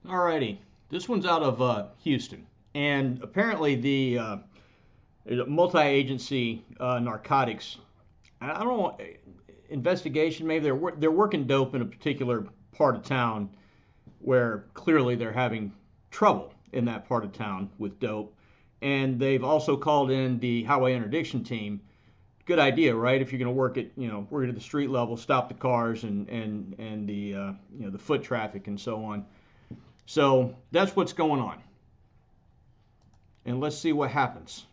Alrighty, this one's out of Houston, and apparently the multi-agency narcotics. I don't know, investigation. Maybe they're working dope in a particular part of town where clearly they're having trouble in that part of town with dope, and they've also called in the highway interdiction team. Good idea, right? If you're going to work at the street level, stop the cars and the the foot traffic and so on. So that's what's going on. And let's see what happens.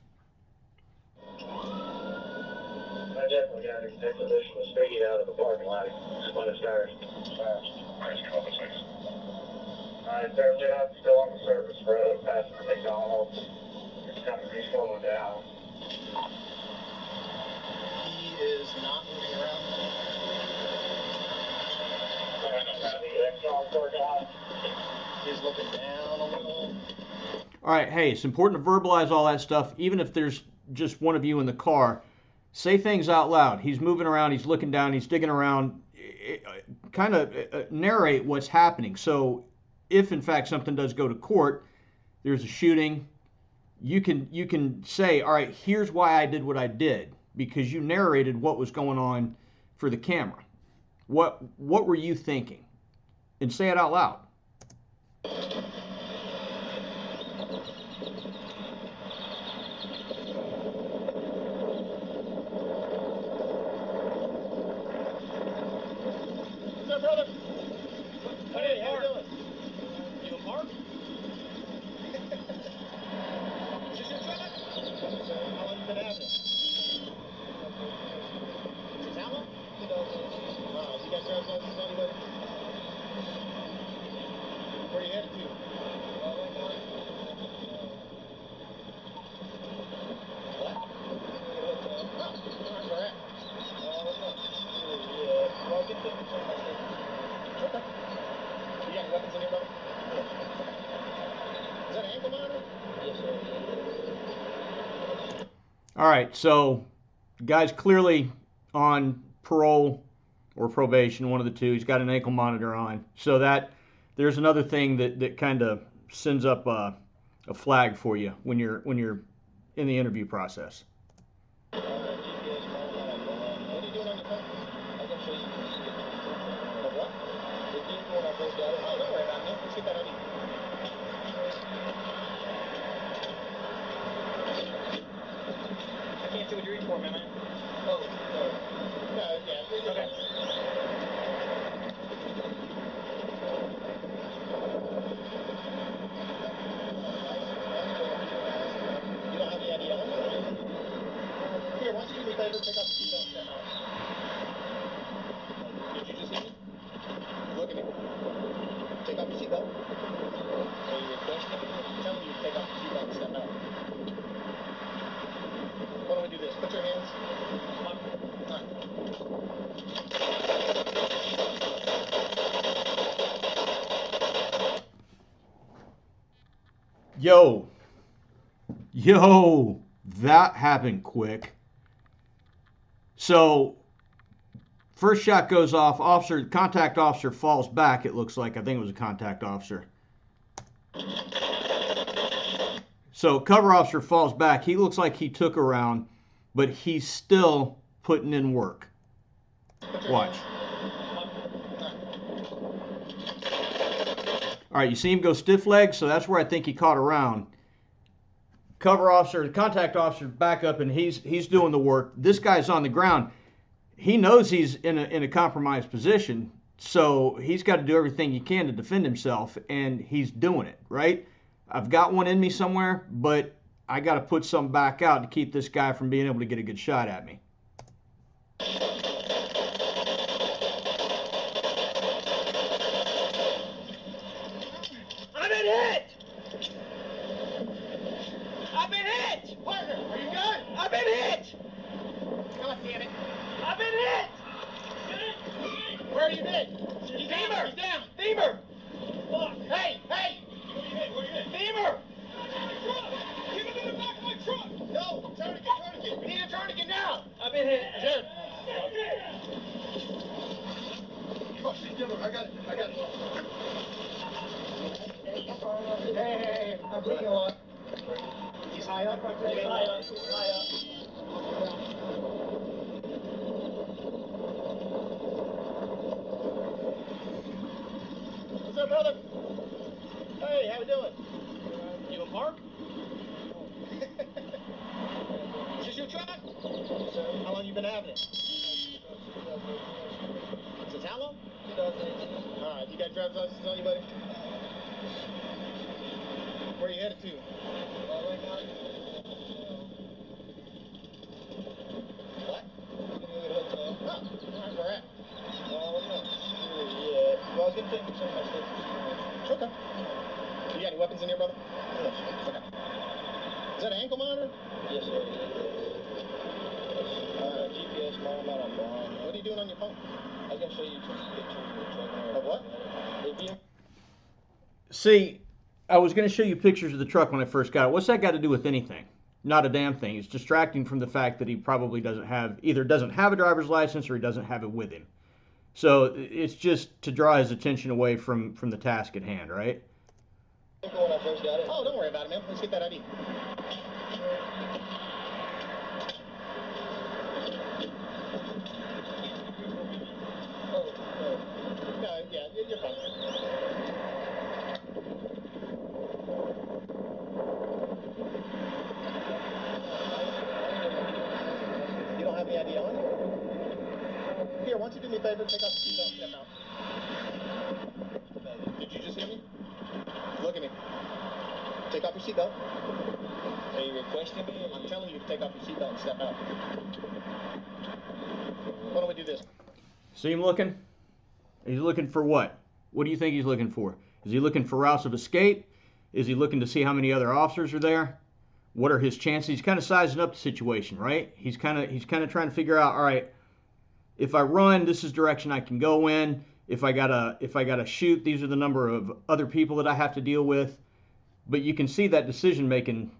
I definitely got an expedition was speeding out of the parking lot. Spun his tires. Where's the office? They're lit up, still on the surface road, past the McDonald's. It's coming, he's slowing down. He is not moving around. The external parking lot. He's looking down a little. All right, hey, it's important to verbalize all that stuff, even if there's just one of you in the car. Say things out loud. He's moving around, he's looking down, he's digging around. Kind of narrate what's happening. So if in fact something does go to court, there's a shooting, you can say, all right, here's why I did what I did, because you narrated what was going on for the camera. What were you thinking? And say it out loud. What's up, brother? Hey, how you doing? You a Mark? Is this your truck? How long you been having it? Since how long? Wow, you got driver's license on you, buddy? Where are you headed to? What? Oh, all right, where at? Okay. You got any weapons in here, brother? Is that an ankle monitor? Yes, sir. All right, so the guy's clearly on parole or probation, one of the two. He's got an ankle monitor on. So that there's another thing that kind of sends up a flag for you when you're in the interview process. What are you doing on your phone? I'm going to show you. Of what? The vehicle when I first got it. Oh, don't worry about it, man. Let's get that on you. I can't see what you're reading for, man. Oh, no. No, yeah. Okay. You don't have the ID on? Here, why don't you do me a favor, take off the seatbelt and step out. Did you just hit me? Look at me. Take off your seatbelt. Are you questioning me? I'm telling you to take off your seatbelt and step out. Why don't we do this? Put your hands on. Yo, that happened quick. So first shot goes off. Contact officer falls back. It looks like, I think it was a contact officer. So cover officer falls back. He looks like he took a round, but he's still putting in work. Watch. All right, you see him go stiff leg, so that's where I think he caught a round. Cover officer, the contact officer back up, and he's doing the work. This guy's on the ground. He knows he's in a compromised position, so he's got to do everything he can to defend himself, and he's doing it, right? I've got one in me somewhere, but I got to put some back out to keep this guy from being able to get a good shot at me. I've been hit! I've been hit! Partner, are you good? I've been hit! God damn it. I've been hit! Where are you hit? He's Beamer! He's down! Beamer! Fuck! Hey! Hey! Where you hit? Where you hit? Beamer! Get him in the back of my truck! No! Tourniquet! Tourniquet! We need a tourniquet now! I'm bleeding a lot. He's high up. He's high up. What's up, brother? Hey, how we doing? You in park? Is this your truck? How long you been having it? Since how long? 2018. All right, you got driver's license on you, buddy? Where you headed to? Right now. What? I'm gonna go get a hotel. Oh, all right, where at? I'm not sure yet. Well, I was gonna take some of my stuff to storage. Okay. You got any weapons in here, brother? Yes. Okay. Is that an ankle monitor? Yes, sir. GPS monitor, I'm out on blind. What are you doing on your phone? I was gonna show you some pictures of the truck. Of what? See, I was going to show you pictures of the truck when I first got it. What's that got to do with anything? Not a damn thing. It's distracting from the fact that he probably either doesn't have a driver's license or he doesn't have it with him. So it's just to draw his attention away from the task at hand, right? When I first got it. Oh, don't worry about it, man. Let's get that ID. No, yeah, you're fine. You don't have any ID on you? Here, why don't you do me a favor? Take off your seatbelt and step out. Did you just hear me? Look at me. Take off your seatbelt. Are you requesting me? I'm telling you to take off your seatbelt and step out. Why don't we do this? See him looking? He's looking for what? What do you think he's looking for? Is he looking for routes of escape? Is he looking to see how many other officers are there? What are his chances? He's kind of sizing up the situation, right? He's kind of trying to figure out, all right, if I run, this is direction I can go in. If I gotta shoot, these are the number of other people that I have to deal with. But you can see that decision making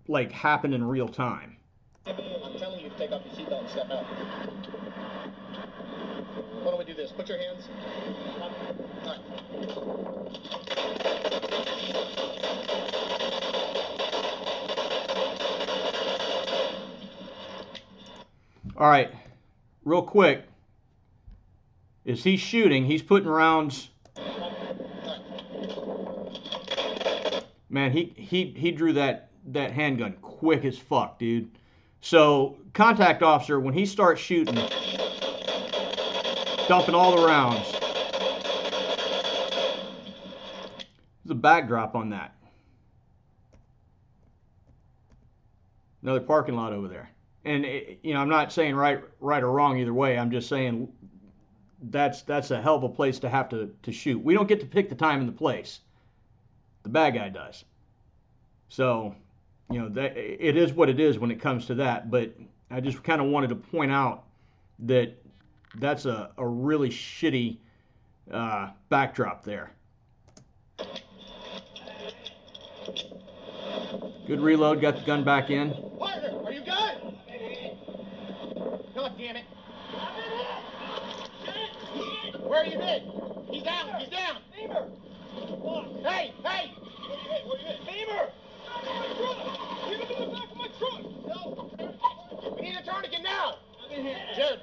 like happen in real time. I'm telling you to take off your seatbelt and step out. Why don't we do this? Put your hands up. All right, real quick. Is he shooting? He's putting rounds. Man, he drew that handgun quick as fuck, dude. So contact officer, when he starts shooting, dumping all the rounds. There's a backdrop on that. Another parking lot over there. And I'm not saying right or wrong either way. I'm just saying that's a hell of a place to have to shoot. We don't get to pick the time and the place. The bad guy does. So, it is what it is when it comes to that. But I just kind of wanted to point out that that's a really shitty backdrop there. Good reload. Got the gun back in. Partner, are you good? God damn it. Where are you hit? He's down. He's down. Beamer. Hey, hey. Where you hit? Where you hit? Beamer. Get him in the back of my truck. No. We need a tourniquet now. I'm in here. Jared.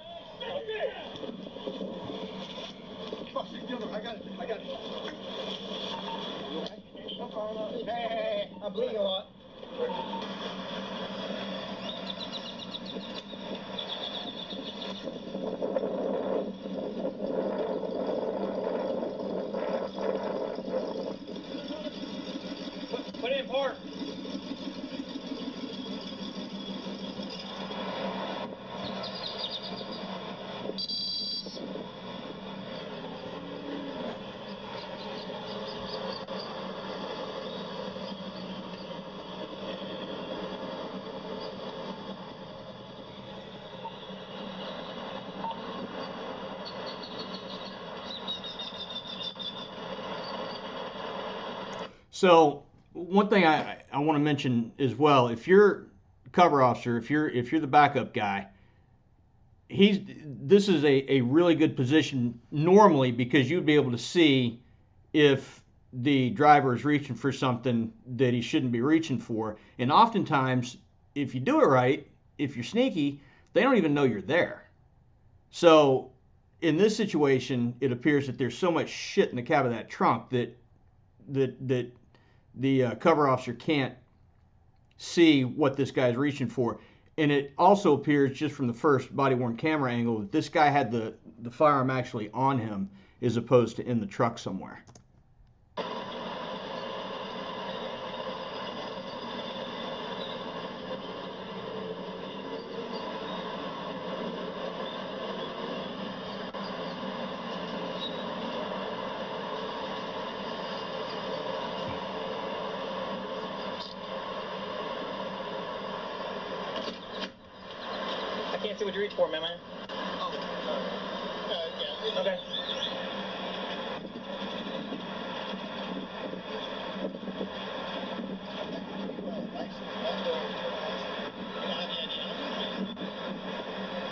Fuck, I got it. You okay? I'm fine. Hey. I'm bleeding a lot. Put it in park. So one thing I want to mention as well, if you're cover officer, if you're the backup guy, this is a really good position normally because you'd be able to see if the driver is reaching for something that he shouldn't be reaching for. And oftentimes, if you do it right, if you're sneaky, they don't even know you're there. So in this situation, it appears that there's so much shit in the cab of that trunk that the cover officer can't see what this guy's reaching for. And it also appears just from the first body-worn camera angle that this guy had the firearm actually on him as opposed to in the truck somewhere. I can't see what you reach for, man. Oh, yeah. Okay.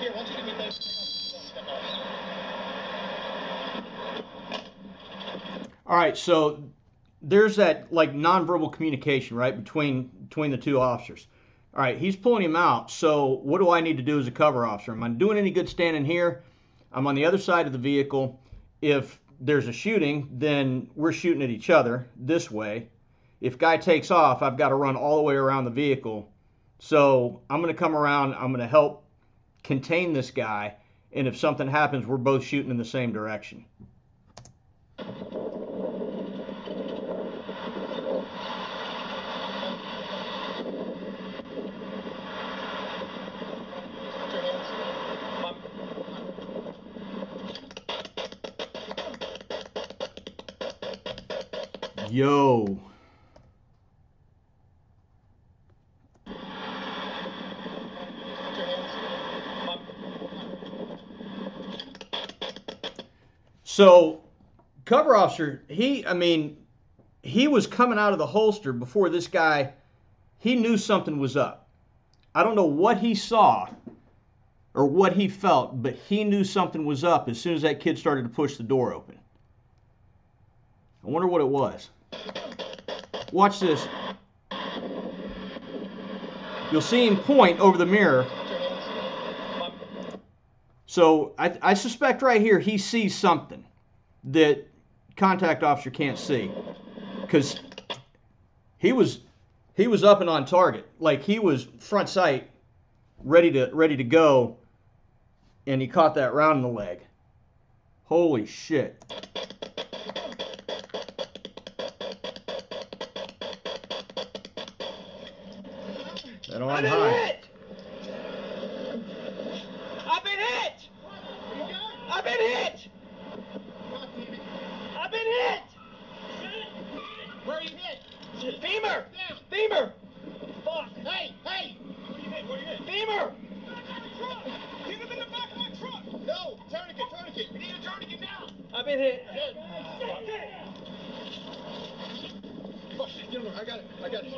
Here, why don't you give me things? All right, so there's that like nonverbal communication, right, between the two officers. All right, he's pulling him out. So what do I need to do as a cover officer? Am I doing any good standing here? I'm on the other side of the vehicle. If there's a shooting, then we're shooting at each other this way. If guy takes off, I've got to run all the way around the vehicle. So I'm going to come around. I'm going to help contain this guy. And if something happens, we're both shooting in the same direction. Yo. So, cover officer, he was coming out of the holster before this guy, he knew something was up. I don't know what he saw or what he felt, but he knew something was up as soon as that kid started to push the door open. I wonder what it was. Watch this. You'll see him point over the mirror. So I suspect right here he sees something that contact officer can't see, because he was up and on target, like he was front sight, ready to go, and he caught that round in the leg. Holy shit. That arm high. I've been hit! I've been hit! I've been hit! Where are you hit? Femur! Femur! Fuck! Hey! Hey! Where you hit? Where you hit? Femur! Truck! Hit him in the back of my truck! No! Tourniquet! Tourniquet! We need a tourniquet now! I've been hit. Oh shit! Get him! I got it! I got it!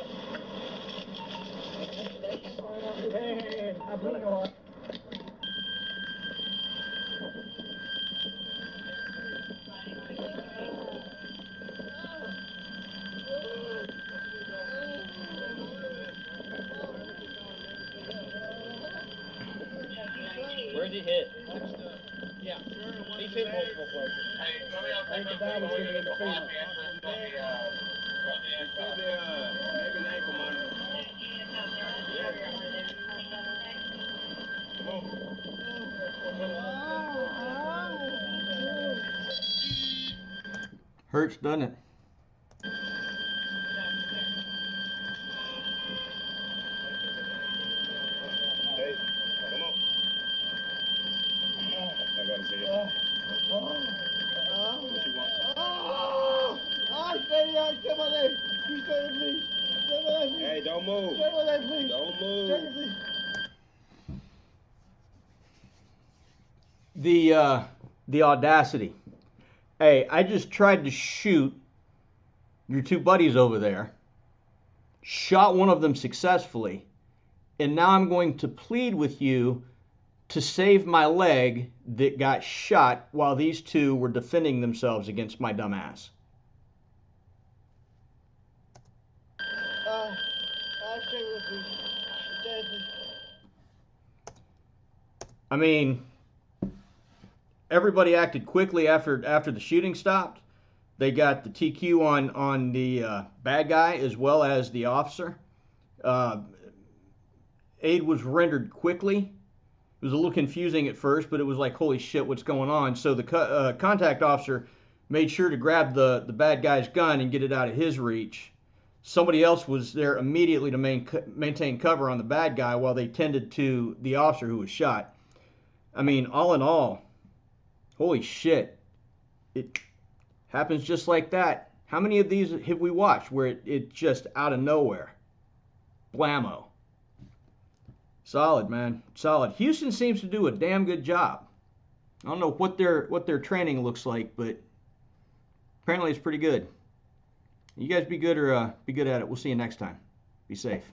Hey! I'm bleeding a lot. Where's he hit? Yeah. He's hit multiple places. I think the guy was going to be in the field. Maybe an ankle monitor. Hurts, doesn't it? Hey, come on. I gotta see it. What you want? Take my leg. Please take it, please. Take my leg, please. Hey, don't move. Take my leg, please. Don't move. Take it, please. The audacity. Hey, I just tried to shoot your two buddies over there, shot one of them successfully, and now I'm going to plead with you to save my leg that got shot while these two were defending themselves against my dumb ass. I mean, everybody acted quickly after the shooting stopped. They got the TQ on the bad guy as well as the officer. Uh, Aid was rendered quickly. It was a little confusing at first, but it was like, holy shit, what's going on? So the contact officer made sure to grab the bad guy's gun and get it out of his reach. Somebody else was there immediately to maintain cover on the bad guy while they tended to the officer who was shot. I mean, all in all, holy shit. It happens just like that. How many of these have we watched where it just out of nowhere? Blammo. Solid, man. Solid. Houston seems to do a damn good job. I don't know what their training looks like, but apparently it's pretty good. You guys be good or be good at it. We'll see you next time. Be safe.